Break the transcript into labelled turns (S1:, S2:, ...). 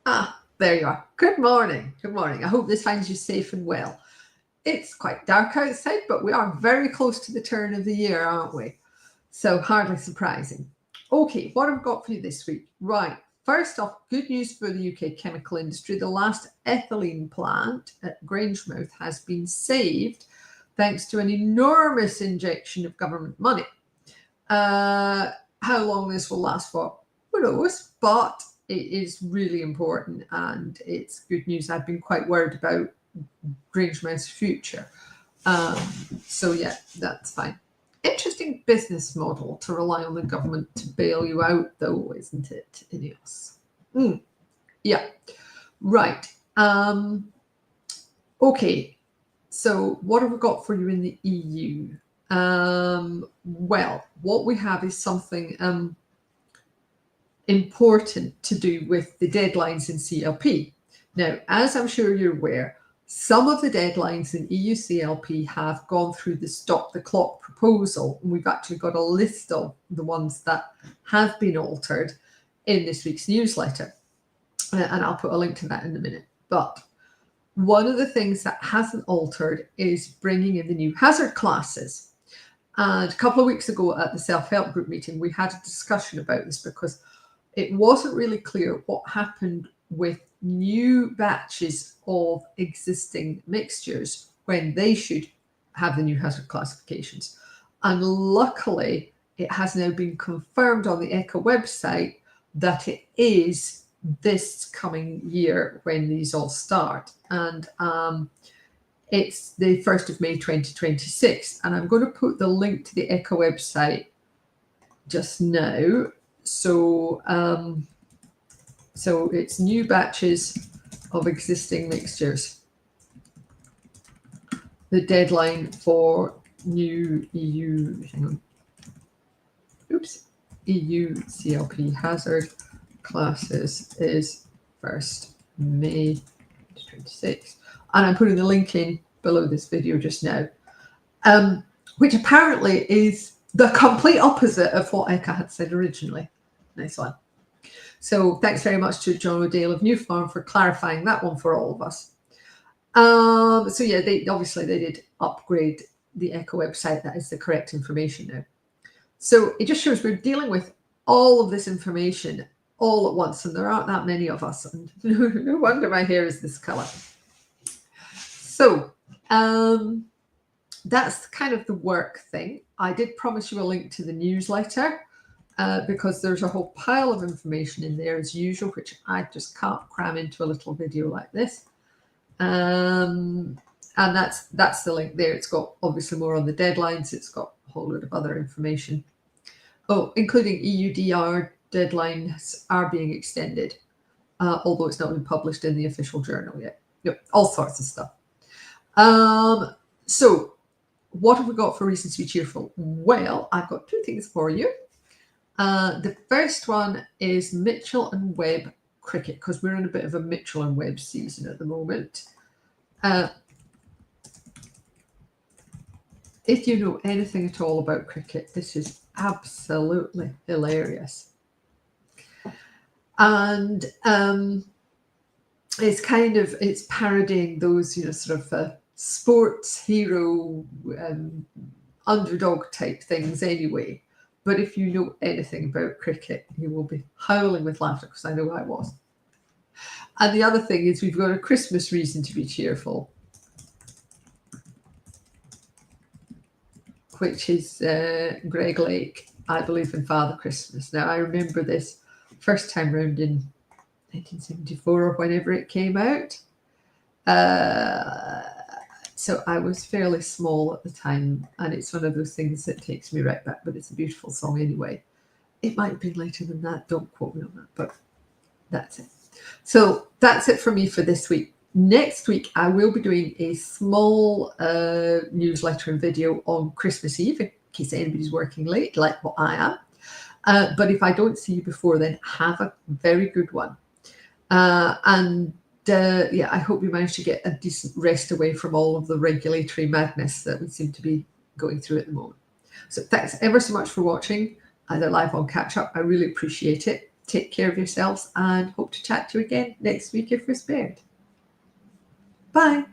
S1: Ah, there you are. Good morning. Good morning. I hope this finds you safe and well. It's quite dark outside, but we are very close to the turn of the year, aren't we? So hardly surprising. Okay, what have I got for you this week? Right. First off, good news for the UK chemical industry. The last ethylene plant at Grangemouth has been saved thanks to an enormous injection of government money. How long this will last for, who knows, but it is really important and it's good news. I've been quite worried about Grangemouth's future. So yeah, that's fine. Interesting business model to rely on the government to bail you out, though, isn't it, Ineos? Yeah, right. Okay, so what have we got for you in the EU? Well, what we have is something important to do with the deadlines in CLP. Now, as I'm sure you're aware, some of the deadlines in EU-CLP have gone through the stop the clock proposal, and we've actually got a list of the ones that have been altered in this week's newsletter, and I'll put a link to that in a minute. But one of the things that hasn't altered is bringing in the new hazard classes. And a couple of weeks ago at the self-help group meeting, we had a discussion about this because it wasn't really clear what happened with new batches of existing mixtures when they should have the new hazard classifications. And luckily, it has now been confirmed on the ECHA website that it is this coming year when these all start. And it's the 1st of May 2026. And I'm going to put the link to the ECHA website just now. So it's new batches of existing mixtures. The deadline for new EU-CLP hazard classes is 1st May 2026. And I'm putting the link in below this video just now, which apparently is the complete opposite of what ECHA had said originally. Nice one. So thanks very much to John O'Dale of New Farm for clarifying that one for all of us. So yeah, they did upgrade the ECHA website. That is the correct information now. So it just shows we're dealing with all of this information all at once, and there aren't that many of us, and no wonder my hair is this color. So that's kind of the work thing. I did promise you a link to the newsletter because there's a whole pile of information in there as usual, which I just can't cram into a little video like this. And that's the link there. It's got obviously more on the deadlines. It's got a whole load of other information. Oh, including EUDR deadlines are being extended, although it's not been published in the official journal yet. Yep, all sorts of stuff. So what have we got for reasons to be cheerful? Well, I've got two things for you. The first one is Mitchell and Webb cricket, because we're in a bit of a Mitchell and Webb season at the moment. If you know anything at all about cricket, this is absolutely hilarious. And it's parodying those, sort of sports hero underdog type things anyway. But if you know anything about cricket, you will be howling with laughter, because I know I was. And the other thing is we've got a Christmas reason to be cheerful, which is Greg Lake, I Believe in Father Christmas. Now, I remember this first time round in 1974 or whenever it came out. So I was fairly small at the time, and it's one of those things that takes me right back, but it's a beautiful song anyway. It might have been later than that, don't quote me on that, but that's it. So that's it for me for this week. Next week, I will be doing a small newsletter and video on Christmas Eve, in case anybody's working late, like what I am. But if I don't see you before then, have a very good one. Yeah, I hope you managed to get a decent rest away from all of the regulatory madness that we seem to be going through at the moment. So thanks ever so much for watching, either live or catch up. I really appreciate it. take care of yourselves and hope to chat to you again next week if we're spared. Bye.